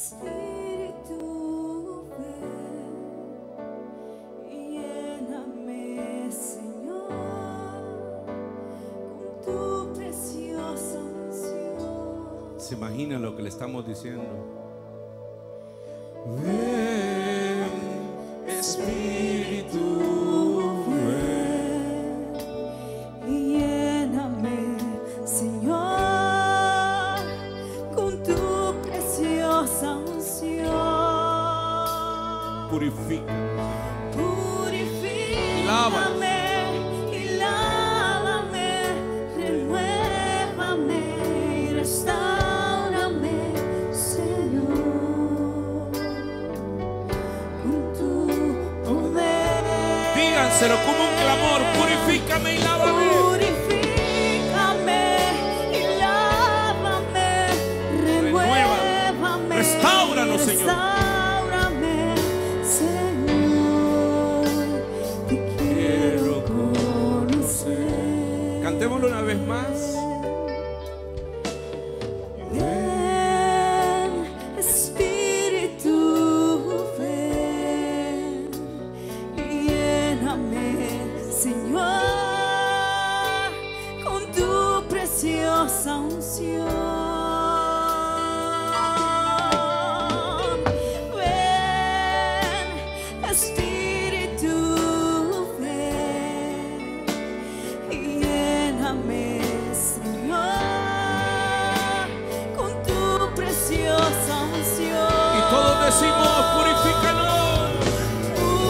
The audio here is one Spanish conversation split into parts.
Espíritu, ven y lléname, Señor, con tu preciosa unción. ¿Se imagina lo que le estamos diciendo? Ven, Espíritu, ven y lléname, Señor, con tu preciosa unción. Purifica. Purifícame y lávame, renuévame y restáurame, Señor, con tu poder. Díganselo como un clamor: purifícame y lávame. Purifícame y lávame, renuévame, Restáuranos, Señor. Restáurame, Señor, te quiero conocer. Cantémoslo una vez más. Ven, Espíritu, ven y lléname, Señor, con tu preciosa unción. Ven, Espíritu, ven y lléname, Señor, con tu preciosa unción. Y todos decimos: purifícanos.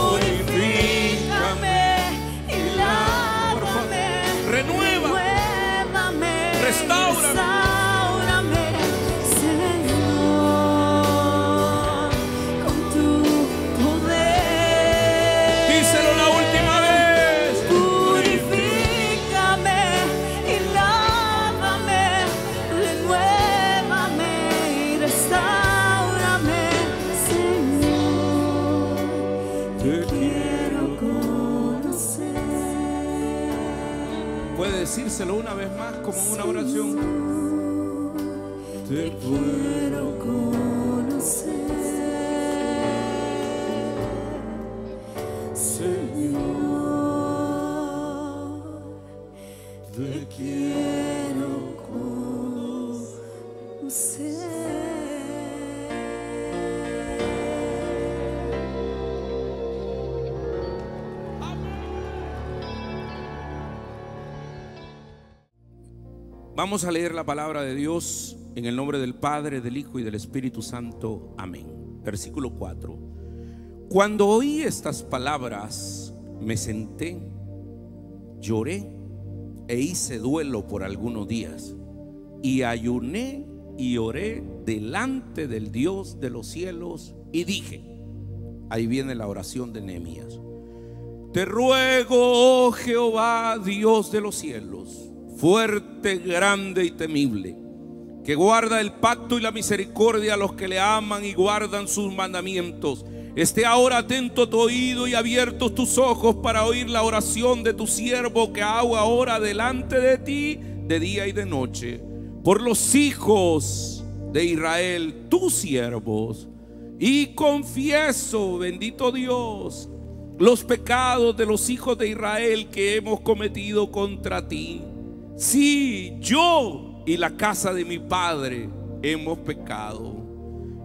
Purifícame y lávame, Renuévame, restáurame, Señor, con tu poder. Díselo la última vez. Purifícame y lávame, renuévame y restáurame, Señor, te quiero conocer. Puede decírselo una vez más como una oración. Te quiero conocer, Señor, te quiero conocer. Vamos a leer la palabra de Dios en el nombre del Padre, del Hijo y del Espíritu Santo. Amén. Versículo 4. Cuando oí estas palabras, me senté, lloré e hice duelo por algunos días, y ayuné y oré delante del Dios de los cielos, y dije, ahí viene la oración de Nehemías: te ruego, oh Jehová, Dios de los cielos, fuerte, grande y temible, que guarda el pacto y la misericordia a los que le aman y guardan sus mandamientos, esté ahora atento tu oído y abiertos tus ojos para oír la oración de tu siervo que hago ahora delante de ti de día y de noche, por los hijos de Israel, tus siervos. Y confieso, bendito Dios, los pecados de los hijos de Israel que hemos cometido contra ti. Sí, yo y la casa de mi padre hemos pecado.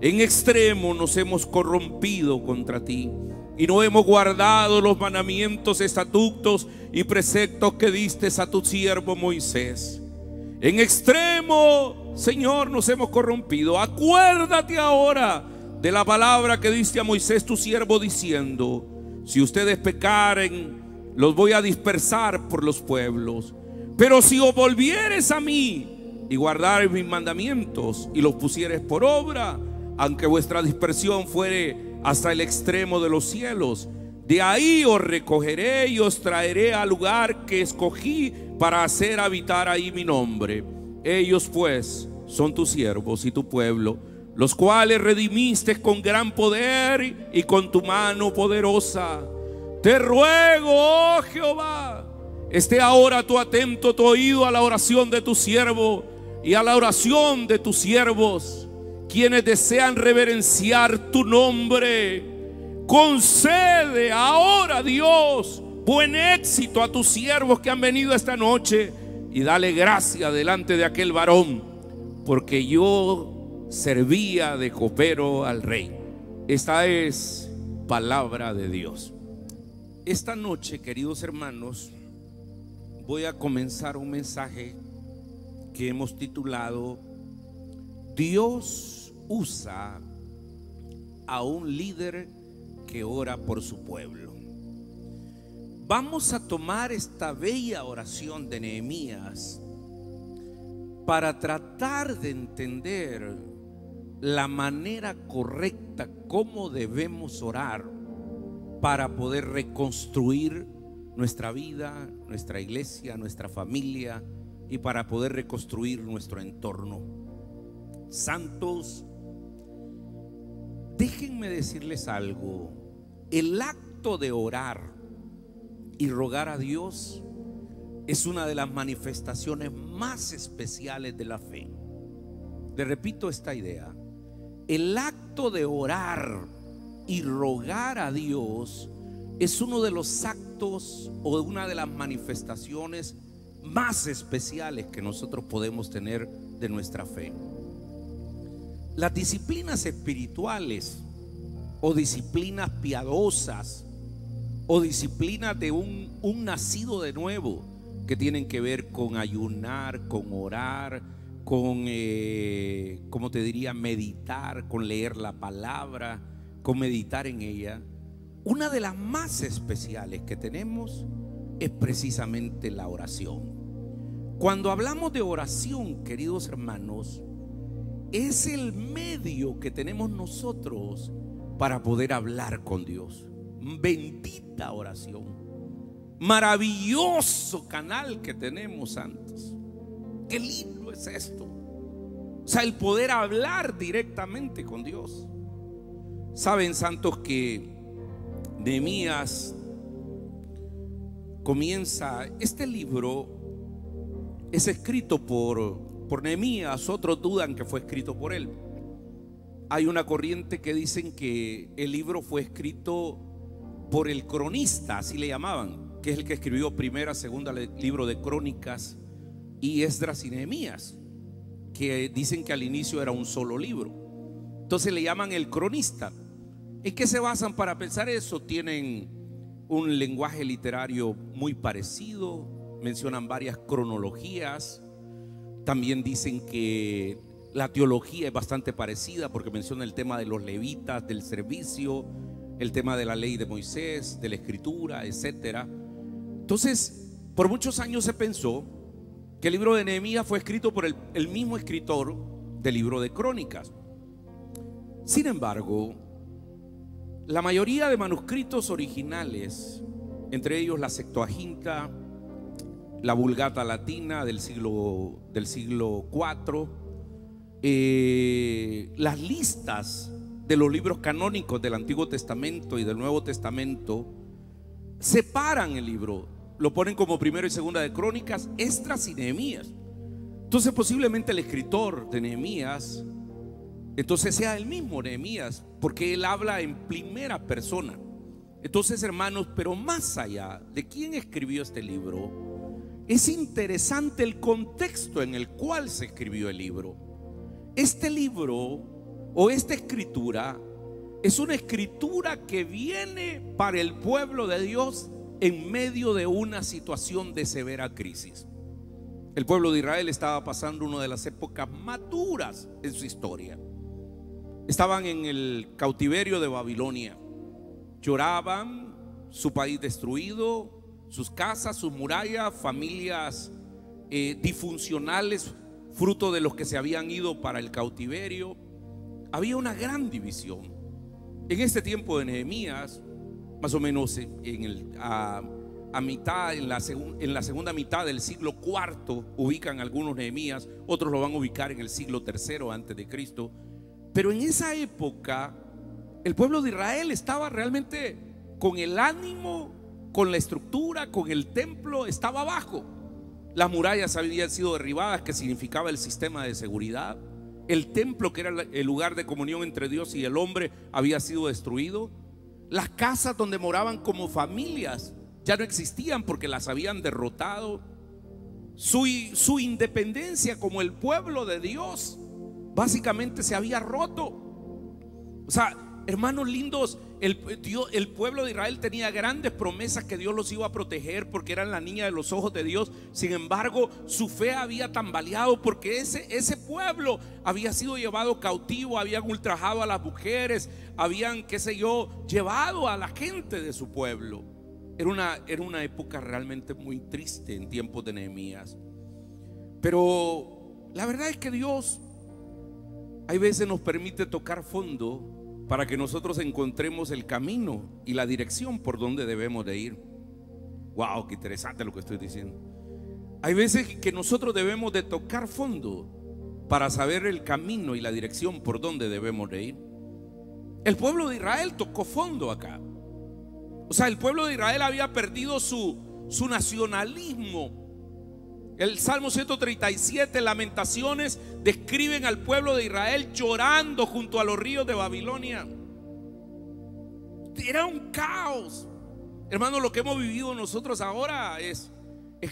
En extremo nos hemos corrompido contra ti y no hemos guardado los mandamientos, estatutos y preceptos que diste a tu siervo Moisés. En extremo, Señor, nos hemos corrompido. Acuérdate ahora de la palabra que diste a Moisés tu siervo, diciendo: si ustedes pecaren, los voy a dispersar por los pueblos. Pero si os volvieres a mí y guardares mis mandamientos y los pusieres por obra, aunque vuestra dispersión fuere hasta el extremo de los cielos, de ahí os recogeré y os traeré al lugar que escogí para hacer habitar ahí mi nombre. Ellos pues son tus siervos y tu pueblo, los cuales redimiste con gran poder y con tu mano poderosa. Te ruego, oh Jehová, esté ahora tu atento tu oído a la oración de tu siervo y a la oración de tus siervos, quienes desean reverenciar tu nombre. Concede ahora, Dios, buen éxito a tus siervos que han venido esta noche, y dale gracia delante de aquel varón, porque yo servía de copero al rey. Esta es palabra de Dios. Esta noche, queridos hermanos, voy a comenzar un mensaje que hemos titulado Dios usa a un líder que ora por su pueblo. Vamos a tomar esta bella oración de Nehemías para tratar de entender la manera correcta cómo debemos orar para poder reconstruir nuestra vida, nuestra iglesia, nuestra familia, y para poder reconstruir nuestro entorno. Santos, déjenme decirles algo. El acto de orar y rogar a Dios es una de las manifestaciones más especiales de la fe. Le repito esta idea. El acto de orar y rogar a Dios es uno de los actos o una de las manifestaciones más especiales que nosotros podemos tener de nuestra fe. Las disciplinas espirituales o disciplinas piadosas o disciplinas de un nacido de nuevo, que tienen que ver con ayunar, con orar, con, ¿cómo te diría?, meditar, con leer la palabra, con meditar en ella. Una de las más especiales que tenemos es precisamente la oración. Cuando hablamos de oración, queridos hermanos, es el medio que tenemos nosotros para poder hablar con Dios. Bendita oración, maravilloso canal que tenemos, santos. Qué lindo es esto. O sea, el poder hablar directamente con Dios. Saben, santos, que Nehemías comienza, este libro es escrito por Nehemías. Otros dudan que fue escrito por él. Hay una corriente que dicen que el libro fue escrito por el cronista, así le llamaban, que es el que escribió primera, segunda libro de Crónicas, y Esdras y Nehemías, que dicen que al inicio era un solo libro. Entonces le llaman el cronista. ¿En qué se basan para pensar eso? Tienen un lenguaje literario muy parecido, mencionan varias cronologías. También dicen que la teología es bastante parecida, porque menciona el tema de los levitas, del servicio, el tema de la ley de Moisés, de la escritura, etcétera. Entonces, por muchos años se pensó que el libro de Nehemías fue escrito por el mismo escritor del libro de Crónicas. Sin embargo, la mayoría de manuscritos originales, entre ellos la Septuaginta, la Vulgata Latina del siglo IV, las listas de los libros canónicos del Antiguo Testamento y del Nuevo Testamento separan el libro, lo ponen como primero y segunda de Crónicas, Esdras y Nehemías. Entonces posiblemente el escritor de Nehemías entonces sea el mismo Nehemías, porque él habla en primera persona. Entonces, hermanos, pero más allá de quién escribió este libro, es interesante el contexto en el cual se escribió el libro. Este libro o esta escritura es una escritura que viene para el pueblo de Dios en medio de una situación de severa crisis. El pueblo de Israel estaba pasando una de las épocas más duras en su historia. Estaban en el cautiverio de Babilonia. Lloraban su país destruido, sus casas, sus murallas, familias disfuncionales, fruto de los que se habían ido para el cautiverio. Había una gran división. En este tiempo de Nehemías, más o menos a mitad, en la segunda mitad del siglo IV, ubican algunos Nehemías, otros lo van a ubicar en el siglo III antes de Cristo. Pero en esa época el pueblo de Israel estaba realmente con el ánimo, con la estructura, con el templo, estaba abajo. Las murallas habían sido derribadas, que significaba el sistema de seguridad. El templo, que era el lugar de comunión entre Dios y el hombre, había sido destruido. Las casas donde moraban como familias ya no existían porque las habían derrotado. Su independencia como el pueblo de Dios básicamente se había roto. O sea, hermanos lindos, el pueblo de Israel tenía grandes promesas que Dios los iba a proteger porque eran la niña de los ojos de Dios. Sin embargo, su fe había tambaleado porque ese pueblo había sido llevado cautivo, habían ultrajado a las mujeres, habían, qué sé yo, llevado a la gente de su pueblo. Era una época realmente muy triste en tiempos de Nehemías. Pero la verdad es que Dios hay veces nos permite tocar fondo para que nosotros encontremos el camino y la dirección por donde debemos de ir. Wow, qué interesante lo que estoy diciendo. Hay veces que nosotros debemos de tocar fondo para saber el camino y la dirección por donde debemos de ir. El pueblo de Israel tocó fondo acá. O sea, el pueblo de Israel había perdido su nacionalismo. El Salmo 137, Lamentaciones, describen al pueblo de Israel llorando junto a los ríos de Babilonia. Era un caos. Hermano, lo que hemos vivido nosotros ahora es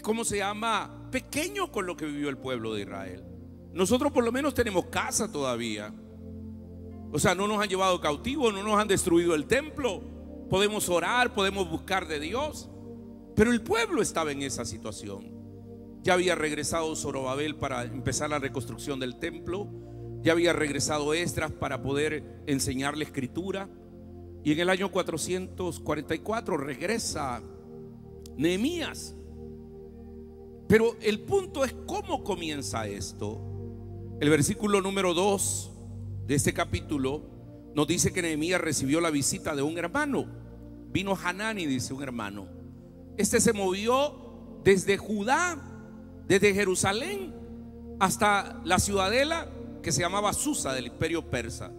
como se llama, pequeño con lo que vivió el pueblo de Israel. Nosotros por lo menos tenemos casa todavía. O sea, no nos han llevado cautivos, no nos han destruido el templo. Podemos orar, podemos buscar de Dios. Pero el pueblo estaba en esa situación. Ya había regresado Zorobabel para empezar la reconstrucción del templo. Ya había regresado Esdras para poder enseñar la escritura. Y en el año 444 regresa Nehemías. Pero el punto es cómo comienza esto. El versículo número 2 de este capítulo nos dice que Nehemías recibió la visita de un hermano. Vino Hanani, dice un hermano. Este se movió desde Judá, desde Jerusalén hasta la ciudadela que se llamaba Susa del imperio persa.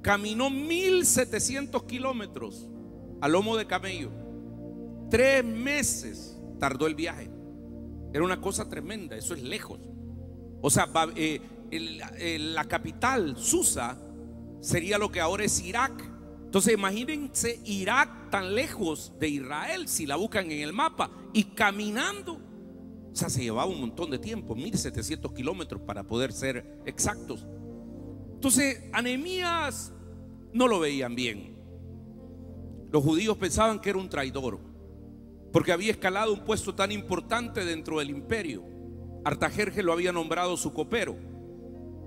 Caminó 1700 kilómetros a lomo de camello. 3 meses tardó el viaje. Era una cosa tremenda, eso es lejos. O sea, la capital, Susa, sería lo que ahora es Irak. Entonces imagínense Irak tan lejos de Israel, si la buscan en el mapa, y caminando. O sea, se llevaba un montón de tiempo, 1700 kilómetros para poder ser exactos. Entonces a Nehemías no lo veían bien. Los judíos pensaban que era un traidor porque había escalado un puesto tan importante dentro del imperio. Artajerjes lo había nombrado su copero.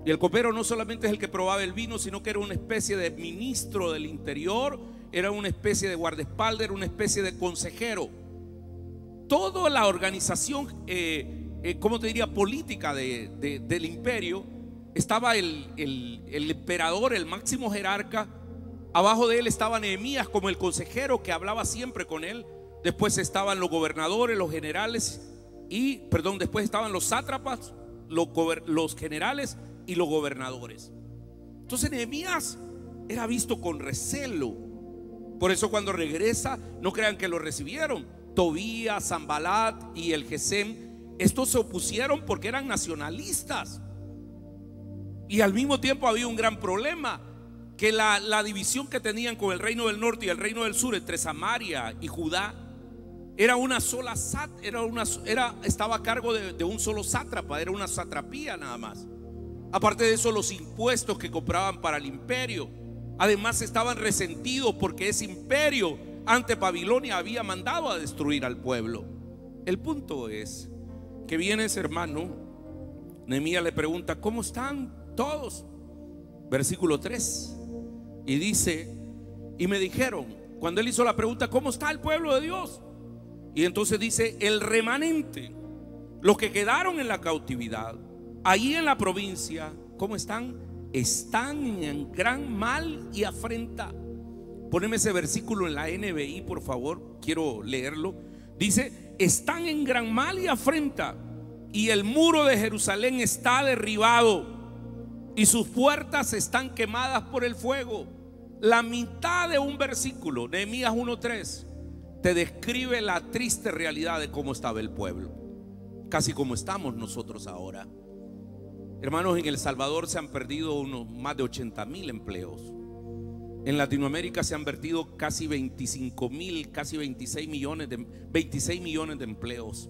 Y el copero no solamente es el que probaba el vino, sino que era una especie de ministro del interior, era una especie de guardaespaldas, era una especie de consejero. Toda la organización, ¿cómo te diría?, política del imperio, estaba el emperador, el máximo jerarca. Abajo de él estaba Nehemías como el consejero que hablaba siempre con él. Después estaban los gobernadores, los generales después estaban los sátrapas, los generales y los gobernadores. Entonces Nehemías era visto con recelo. Por eso cuando regresa, no crean que lo recibieron. Tobías, Sanbalat y el Gesem, estos se opusieron porque eran nacionalistas. Y al mismo tiempo había un gran problema, que la división que tenían con el reino del norte y el reino del sur entre Samaria y Judá era una sola estaba a cargo de un solo sátrapa, era una satrapía nada más. Aparte de eso, los impuestos que cobraban para el imperio. Además estaban resentidos porque ese imperio ante Babilonia había mandado a destruir al pueblo. El punto es que viene ese hermano. Nehemías le pregunta: ¿cómo están todos? Versículo 3. Y dice: y me dijeron, cuando él hizo la pregunta, ¿cómo está el pueblo de Dios? Y entonces dice: el remanente, los que quedaron en la cautividad, allí en la provincia, ¿cómo están? Están en gran mal y afrenta. Poneme ese versículo en la NBI, por favor, quiero leerlo. Dice: están en gran mal y afrenta, y el muro de Jerusalén está derribado, y sus puertas están quemadas por el fuego. La mitad de un versículo, Nehemías 1:3, te describe la triste realidad de cómo estaba el pueblo, casi como estamos nosotros ahora. Hermanos, en El Salvador se han perdido más de 80,000 empleos. En Latinoamérica se han perdido casi 25,000, casi 26 millones de empleos.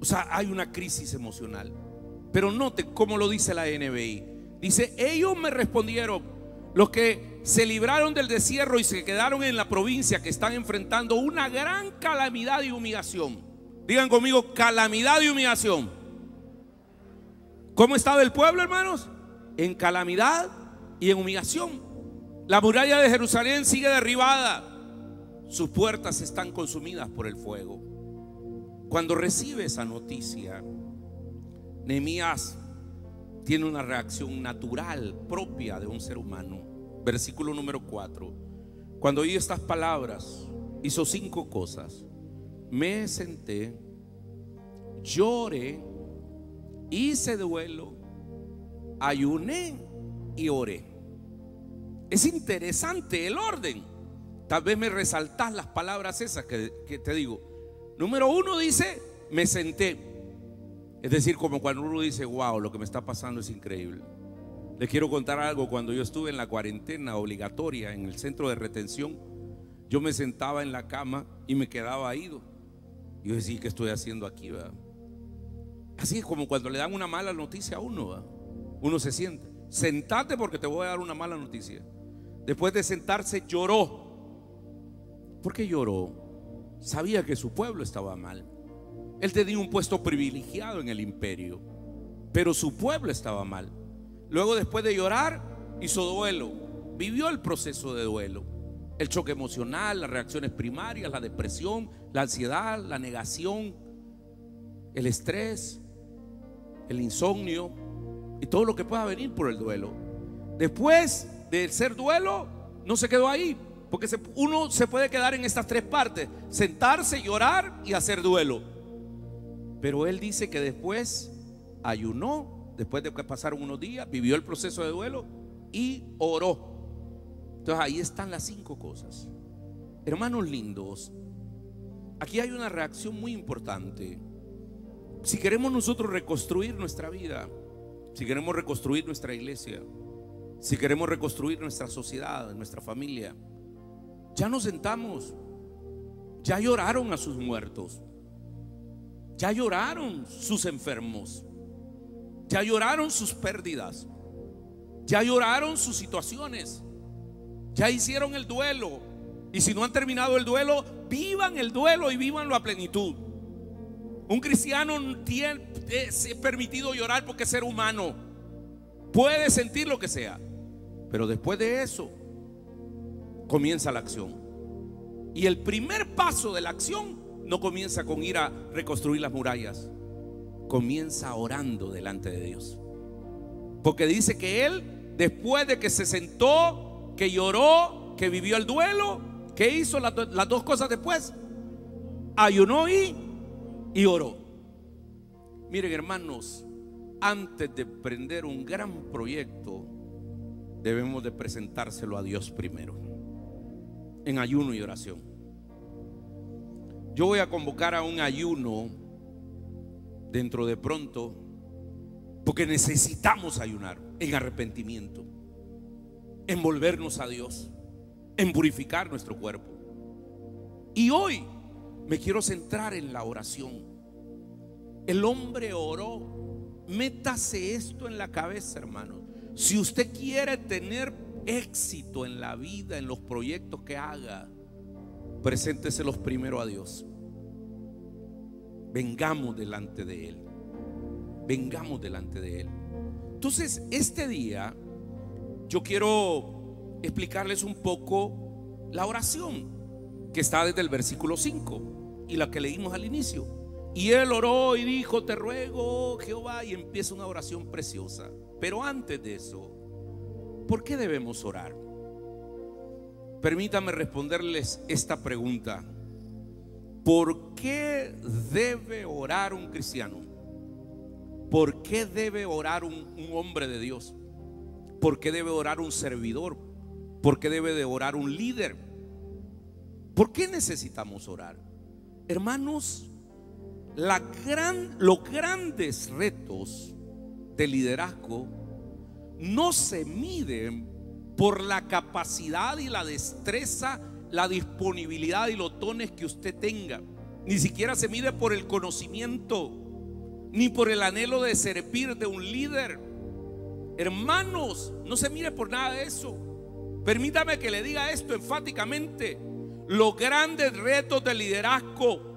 O sea, hay una crisis emocional. Pero note cómo lo dice la NBI. Dice: ellos me respondieron, los que se libraron del destierro y se quedaron en la provincia, que están enfrentando una gran calamidad y humillación. Digan conmigo: calamidad y humillación. ¿Cómo estaba el pueblo, hermanos? En calamidad y en humillación. La muralla de Jerusalén sigue derribada. Sus puertas están consumidas por el fuego. Cuando recibe esa noticia, Nehemías tiene una reacción natural propia de un ser humano. Versículo número 4. Cuando oí estas palabras, hizo 5 cosas. Me senté, lloré, hice duelo, ayuné y oré. Es interesante el orden. Tal vez me resaltás las palabras esas que te digo. Número 1 dice: me senté. Es decir, como cuando uno dice: wow, lo que me está pasando es increíble. Les quiero contar algo. Cuando yo estuve en la cuarentena obligatoria en el centro de retención, yo me sentaba en la cama y me quedaba ido. Yo decía: ¿qué estoy haciendo aquí, verdad? Así es como cuando le dan una mala noticia a uno, ¿verdad? Uno se siente. Sentate porque te voy a dar una mala noticia. Después de sentarse, lloró. ¿Por qué lloró? Sabía que su pueblo estaba mal. Él tenía un puesto privilegiado en el imperio, pero su pueblo estaba mal. Luego, después de llorar, hizo duelo. Vivió el proceso de duelo. El choque emocional, las reacciones primarias, la depresión, la ansiedad, la negación, el estrés, el insomnio y todo lo que pueda venir por el duelo. Después de ser duelo, no se quedó ahí, porque uno se puede quedar en estas 3 partes: sentarse, llorar y hacer duelo. Pero él dice que después ayunó, después de que pasaron unos días, vivió el proceso de duelo y oró. Entonces ahí están las 5 cosas. Hermanos lindos, aquí hay una reacción muy importante. Si queremos nosotros reconstruir nuestra vida, si queremos reconstruir nuestra iglesia, si queremos reconstruir nuestra sociedad, nuestra familia, ya nos sentamos. Ya lloraron a sus muertos, ya lloraron sus enfermos, ya lloraron sus pérdidas, ya lloraron sus situaciones, ya hicieron el duelo. Y si no han terminado el duelo, vivan el duelo y vívanlo a plenitud. Un cristiano es permitido llorar porque es ser humano, puede sentir lo que sea, pero después de eso comienza la acción. Y el primer paso de la acción no comienza con ir a reconstruir las murallas, comienza orando delante de Dios. Porque dice que él, después de que se sentó, que lloró, que vivió el duelo, ¿qué hizo las 2 cosas después? Ayunó y oró. Miren, hermanos, antes de emprender un gran proyecto, debemos de presentárselo a Dios primero, en ayuno y oración. Yo voy a convocar a un ayuno dentro de pronto, porque necesitamos ayunar en arrepentimiento, en volvernos a Dios, en purificar nuestro cuerpo. Y hoy me quiero centrar en la oración. El hombre oró. Métase esto en la cabeza, hermano. Si usted quiere tener éxito en la vida, en los proyectos que haga, presénteselos primero a Dios. Vengamos delante de Él. Vengamos delante de Él. Entonces, este día yo quiero explicarles un poco la oración que está desde el versículo 5 y la que leímos al inicio. Y él oró y dijo: te ruego, Jehová, y empieza una oración preciosa. Pero antes de eso, ¿por qué debemos orar? Permítanme responderles esta pregunta: ¿por qué debe orar un cristiano? ¿Por qué debe orar un hombre de Dios? ¿Por qué debe orar un servidor? ¿Por qué debe de orar un líder? ¿Por qué necesitamos orar? Hermanos, los grandes retos de liderazgo no se miden por la capacidad y la destreza, la disponibilidad y los dones que usted tenga. Ni siquiera se mide por el conocimiento, ni por el anhelo de servir de un líder. Hermanos, no se mire por nada de eso. Permítame que le diga esto enfáticamente: los grandes retos de liderazgo,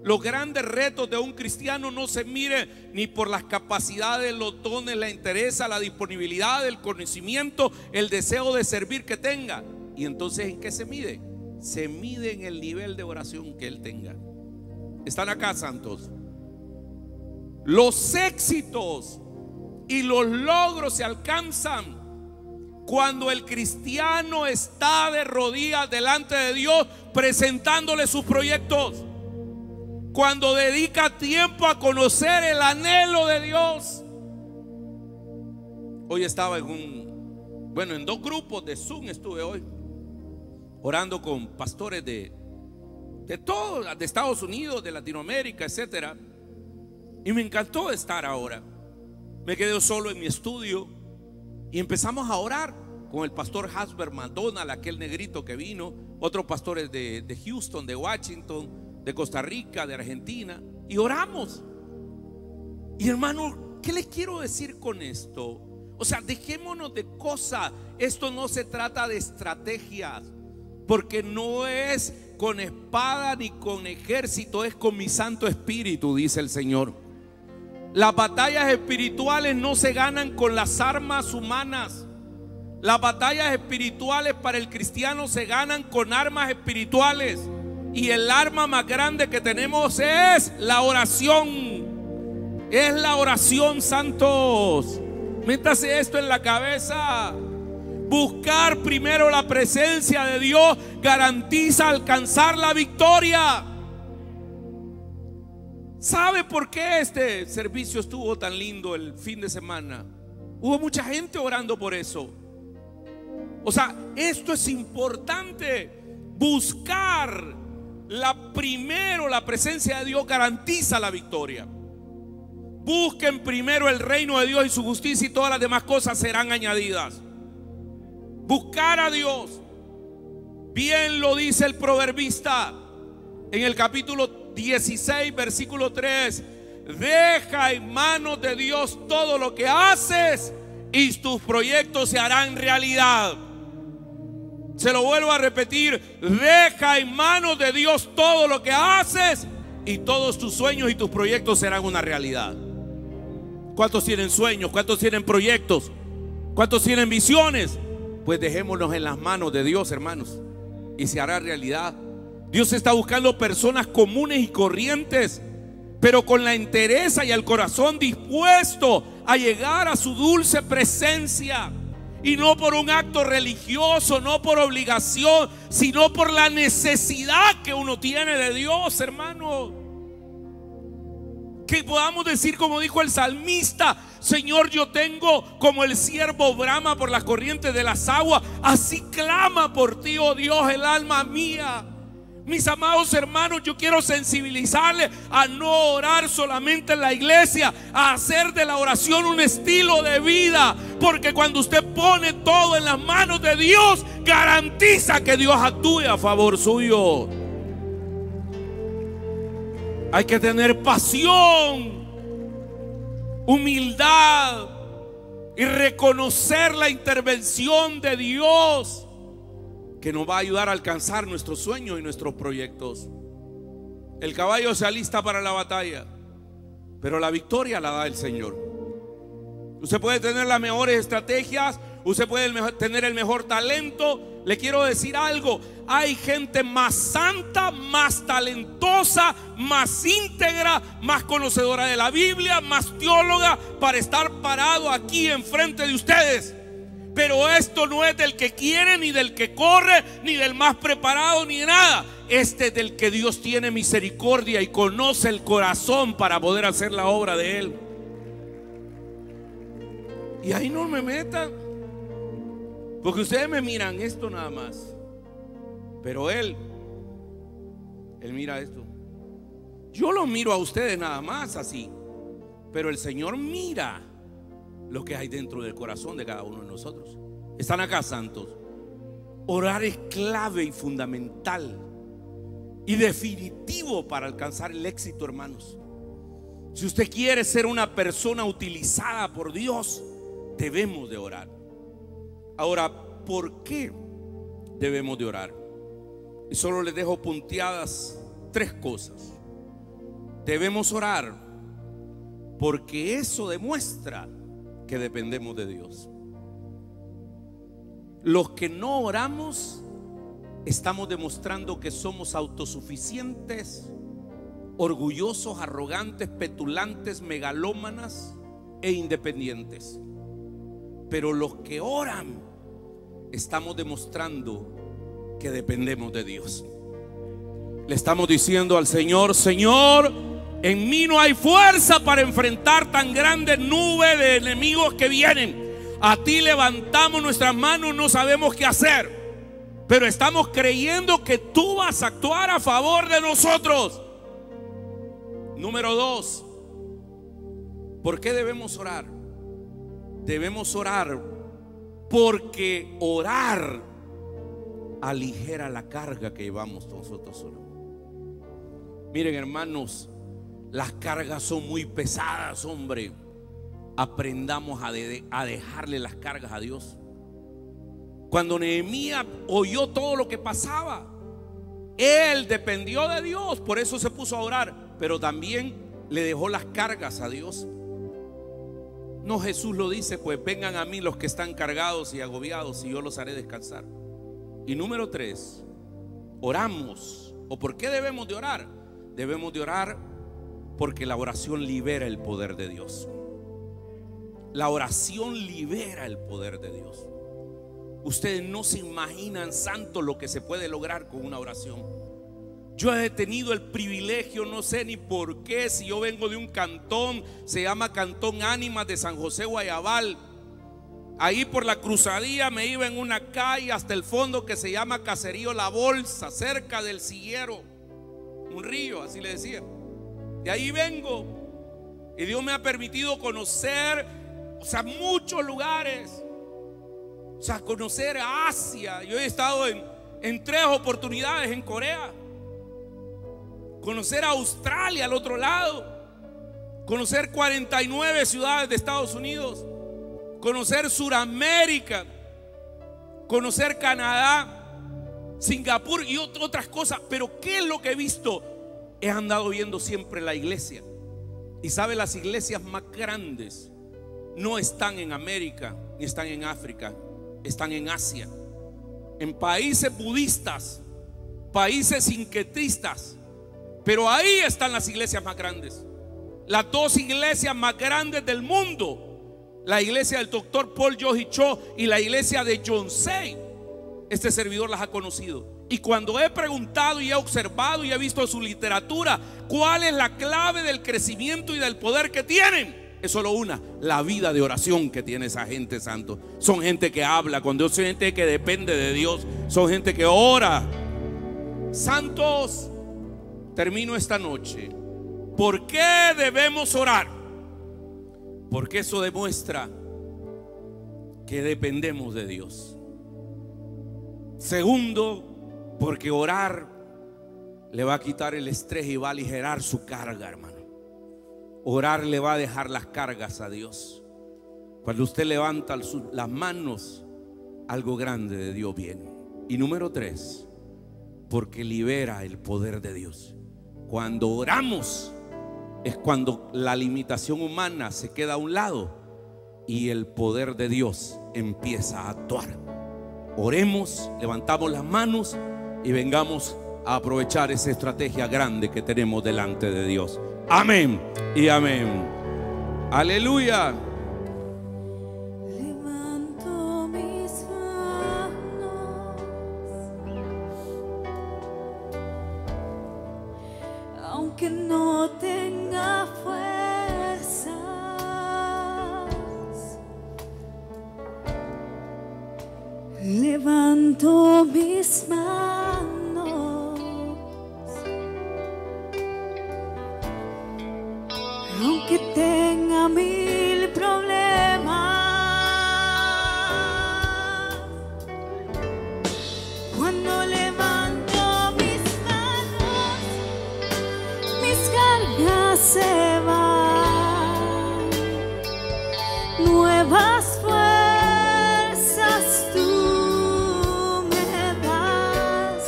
los grandes retos de un cristiano no se miden ni por las capacidades, los dones, la interesa, la disponibilidad, el conocimiento, el deseo de servir que tenga. Y entonces, ¿en qué se mide? Se mide en el nivel de oración que él tenga. ¿Están acá, santos? Los éxitos y los logros se alcanzan cuando el cristiano está de rodillas delante de Dios presentándole sus proyectos, cuando dedica tiempo a conocer el anhelo de Dios. Hoy estaba en dos grupos de Zoom estuve hoy, orando con pastores de todos, de Estados Unidos, de Latinoamérica, etcétera. Y me encantó estar ahora. Me quedé solo en mi estudio y empezamos a orar con el pastor Hasber McDonald, aquel negrito que vino, otros pastores de Houston, de Washington, de Costa Rica, de Argentina, y oramos. Y hermano, ¿qué les quiero decir con esto? O sea, dejémonos de cosas. Esto no se trata de estrategias, porque no es con espada ni con ejército, es con mi Santo Espíritu, dice el Señor. Las batallas espirituales no se ganan con las armas humanas. Las batallas espirituales para el cristiano se ganan con armas espirituales. Y el arma más grande que tenemos es la oración. Es la oración, santos. Métase esto en la cabeza. Buscar primero la presencia de Dios garantiza alcanzar la victoria. ¿Sabe por qué este servicio estuvo tan lindo el fin de semana? Hubo mucha gente orando por eso. O sea, esto es importante. Buscar primero la presencia de Dios garantiza la victoria. Busquen primero el reino de Dios y su justicia, y todas las demás cosas serán añadidas. Buscar a Dios. Bien lo dice el proverbista en el capítulo 16, versículo 3: deja en manos de Dios todo lo que haces y tus proyectos se harán realidad. Se lo vuelvo a repetir: deja en manos de Dios todo lo que haces y todos tus sueños y tus proyectos serán una realidad. ¿Cuántos tienen sueños? ¿Cuántos tienen proyectos? ¿Cuántos tienen visiones? Pues dejémonos en las manos de Dios, hermanos, y se hará realidad. Dios está buscando personas comunes y corrientes, pero con la entereza y el corazón dispuesto a llegar a su dulce presencia. Y no por un acto religioso, no por obligación, sino por la necesidad que uno tiene de Dios, hermano. Que podamos decir, como dijo el salmista: Señor, yo tengo como el siervo brama por las corrientes de las aguas, así clama por ti, oh Dios, el alma mía. Mis amados hermanos, yo quiero sensibilizarles a no orar solamente en la iglesia, a hacer de la oración un estilo de vida, porque cuando usted pone todo en las manos de Dios, garantiza que Dios actúe a favor suyo. Hay que tener pasión, humildad y reconocer la intervención de Dios, que nos va a ayudar a alcanzar nuestros sueños y nuestros proyectos. El caballo se alista para la batalla, pero la victoria la da el Señor. Usted puede tener las mejores estrategias, usted puede tener el mejor talento. Le quiero decir algo: hay gente más santa, más talentosa, más íntegra, más conocedora de la Biblia, más teóloga para estar parado aquí enfrente de ustedes. Pero esto no es del que quiere, ni del que corre, ni del más preparado, ni de nada. Este es del que Dios tiene misericordia y conoce el corazón para poder hacer la obra de Él. Y ahí no me metan, porque ustedes me miran esto nada más, pero Él mira esto. Yo lo miro a ustedes nada más así, pero el Señor mira lo que hay dentro del corazón de cada uno de nosotros. ¿Están acá, santos? Orar es clave y fundamental y definitivo para alcanzar el éxito, hermanos. Si usted quiere ser una persona utilizada por Dios, debemos de orar. Ahora, ¿por qué debemos de orar? Y solo les dejo punteadas 3 cosas. Debemos orar porque eso demuestra que dependemos de Dios. Los que no oramos estamos demostrando que somos autosuficientes, orgullosos, arrogantes, petulantes, megalómanas e independientes. Pero los que oran estamos demostrando que dependemos de Dios. Le estamos diciendo al Señor: Señor, en mí no hay fuerza para enfrentar tan grande nube de enemigos que vienen. A ti levantamos nuestras manos, no sabemos qué hacer, pero estamos creyendo que tú vas a actuar a favor de nosotros. Número 2, ¿por qué debemos orar? Debemos orar porque orar aligera la carga que llevamos nosotros solos. Miren, hermanos, las cargas son muy pesadas, hombre. Aprendamos a dejarle las cargas a Dios. Cuando Nehemías oyó todo lo que pasaba, él dependió de Dios, por eso se puso a orar, pero también le dejó las cargas a Dios. No, Jesús lo dice: pues vengan a mí los que están cargados y agobiados y yo los haré descansar. Y número 3, oramos. ¿O por qué debemos de orar? Debemos de orar porque la oración libera el poder de Dios. La oración libera el poder de Dios. Ustedes no se imaginan, santo, lo que se puede lograr con una oración. Yo he tenido el privilegio, no sé ni por qué, si yo vengo de un cantón, se llama Cantón Ánimas de San José Guayabal. Ahí por la cruzadía me iba en una calle hasta el fondo que se llama Caserío La Bolsa, cerca del Siguiero, un río, así le decía. De ahí vengo y Dios me ha permitido conocer, muchos lugares. Conocer Asia. Yo he estado en 3 oportunidades en Corea. Conocer Australia al otro lado. Conocer 49 ciudades de Estados Unidos. Conocer Suramérica. Conocer Canadá, Singapur y otras cosas. Pero ¿qué es lo que he visto? He andado viendo siempre la iglesia. Y sabe, las iglesias más grandes no están en América ni están en África, están en Asia, en países budistas, países sinquetistas. Pero ahí están las iglesias más grandes. Las 2 iglesias más grandes del mundo: la iglesia del doctor Paul Yogi Cho y la iglesia de Yonsei. Este servidor las ha conocido. Y cuando he preguntado y he observado y he visto su literatura, ¿cuál es la clave del crecimiento y del poder que tienen? Es solo una: la vida de oración que tiene esa gente, santo. Son gente que habla con Dios, son gente que depende de Dios, son gente que ora. Santos, termino esta noche. ¿Por qué debemos orar? Porque eso demuestra que dependemos de Dios. Segundo, porque orar le va a quitar el estrés y va a aligerar su carga, hermano. Orar le va a dejar las cargas a Dios. Cuando usted levanta las manos, algo grande de Dios viene. Y número 3, porque libera el poder de Dios. Cuando oramos es cuando la limitación humana se queda a un lado y el poder de Dios empieza a actuar. Oremos, levantamos las manos y vengamos a aprovechar esa estrategia grande que tenemos delante de Dios. Amén y amén. Aleluya. Levanto mis manos, aunque no tenga fuerzas. Levanto mis manos, aunque tenga 1000 problemas. nuevas fuerzas tú me das.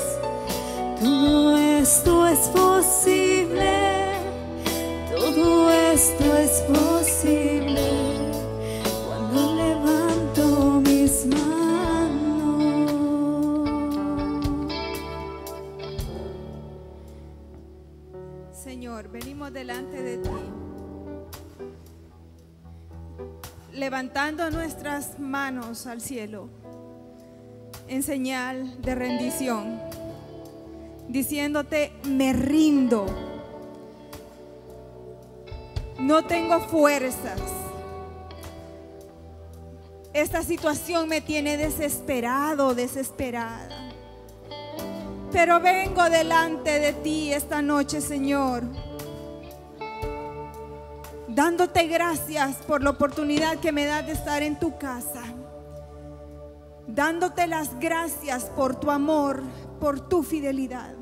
Todo esto es posible, todo esto es posible cuando levanto mis manos. Señor, venimos delante de ti, levantando nuestras manos al cielo en señal de rendición, diciéndote: me rindo, no tengo fuerzas, esta situación me tiene desesperado, desesperada, pero vengo delante de ti esta noche, Señor, dándote gracias por la oportunidad que me das de estar en tu casa, dándote las gracias por tu amor, por tu fidelidad.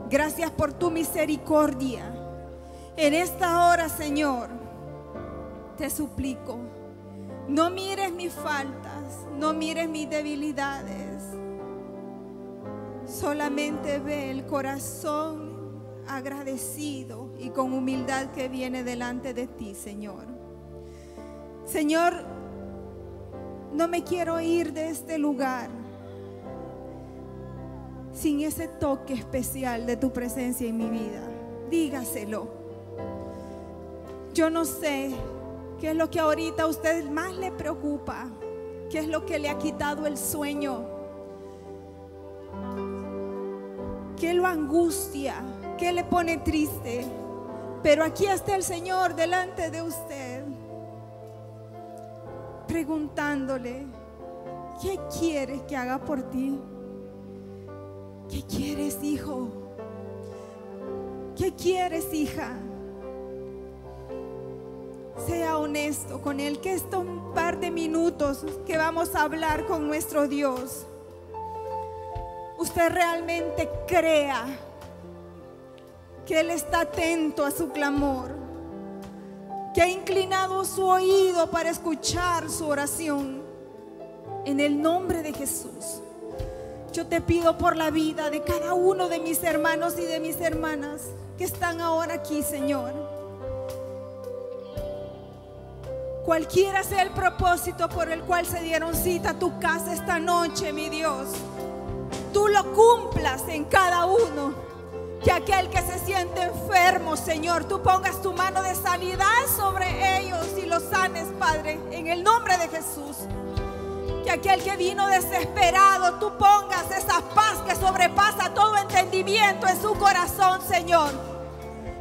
Gracias por tu misericordia. En esta hora, Señor, te suplico, no mires mis faltas, no mires mis debilidades, solamente ve el corazón agradecido y con humildad que viene delante de ti, Señor. Señor, no me quiero ir de este lugar sin ese toque especial de tu presencia en mi vida. Dígaselo. Yo no sé qué es lo que ahorita a usted más le preocupa, qué es lo que le ha quitado el sueño, qué lo angustia, qué le pone triste. Pero aquí está el Señor delante de usted, preguntándole: ¿qué quieres que haga por ti? ¿Qué quieres, hijo? ¿Qué quieres, hija? Sea honesto con Él, que estos un par de minutos que vamos a hablar con nuestro Dios, usted realmente crea que Él está atento a su clamor, que ha inclinado su oído para escuchar su oración. En el nombre de Jesús, yo te pido por la vida de cada uno de mis hermanos y de mis hermanas que están ahora aquí, Señor. Cualquiera sea el propósito por el cual se dieron cita a tu casa esta noche, mi Dios, tú lo cumplas en cada uno. Que aquel que se siente enfermo, Señor, tú pongas tu mano de sanidad sobre ellos y los sanes, Padre, en el nombre de Jesús. Que aquel que vino desesperado, tú pongas esa paz que sobrepasa todo entendimiento en su corazón, Señor.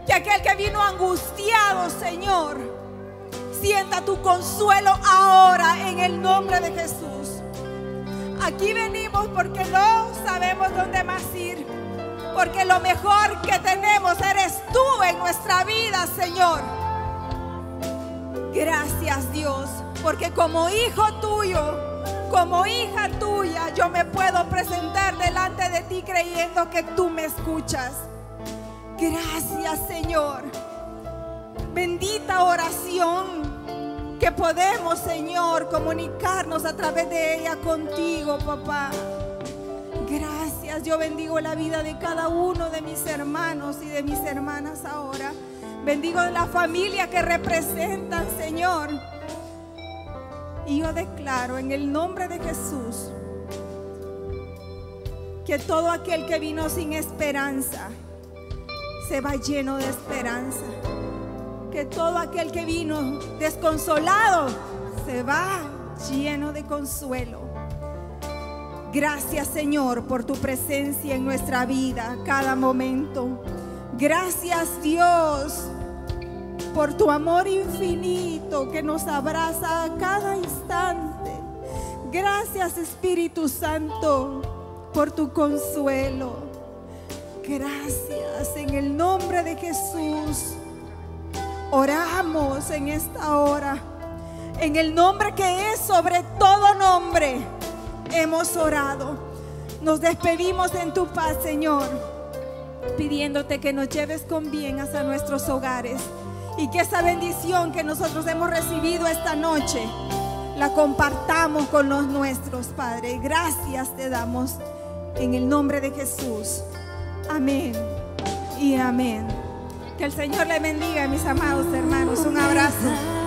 Que aquel que vino angustiado, Señor, sienta tu consuelo ahora en el nombre de Jesús. Aquí venimos porque no sabemos dónde más ir, porque lo mejor que tenemos eres tú en nuestra vida, Señor. Gracias, Dios, porque como hijo tuyo, como hija tuya, yo me puedo presentar delante de ti creyendo que tú me escuchas. Gracias, Señor. Bendita oración que podemos, Señor, comunicarnos a través de ella contigo, papá. Gracias, yo bendigo la vida de cada uno de mis hermanos y de mis hermanas ahora. Bendigo la familia que representan, Señor. Y yo declaro en el nombre de Jesús que todo aquel que vino sin esperanza se va lleno de esperanza. Que todo aquel que vino desconsolado se va lleno de consuelo. Gracias, Señor, por tu presencia en nuestra vida cada momento. Gracias, Dios, por tu amor infinito que nos abraza a cada instante. Gracias, Espíritu Santo, por tu consuelo. Gracias, en el nombre de Jesús. Oramos en esta hora, en el nombre que es sobre todo nombre. Hemos orado. Nos despedimos en tu paz, Señor, pidiéndote que nos lleves con bien hasta nuestros hogares y que esa bendición que nosotros hemos recibido esta noche la compartamos con los nuestros, Padre. Gracias te damos en el nombre de Jesús. Amén y amén. Que el Señor le bendiga, mis amados hermanos. Un abrazo.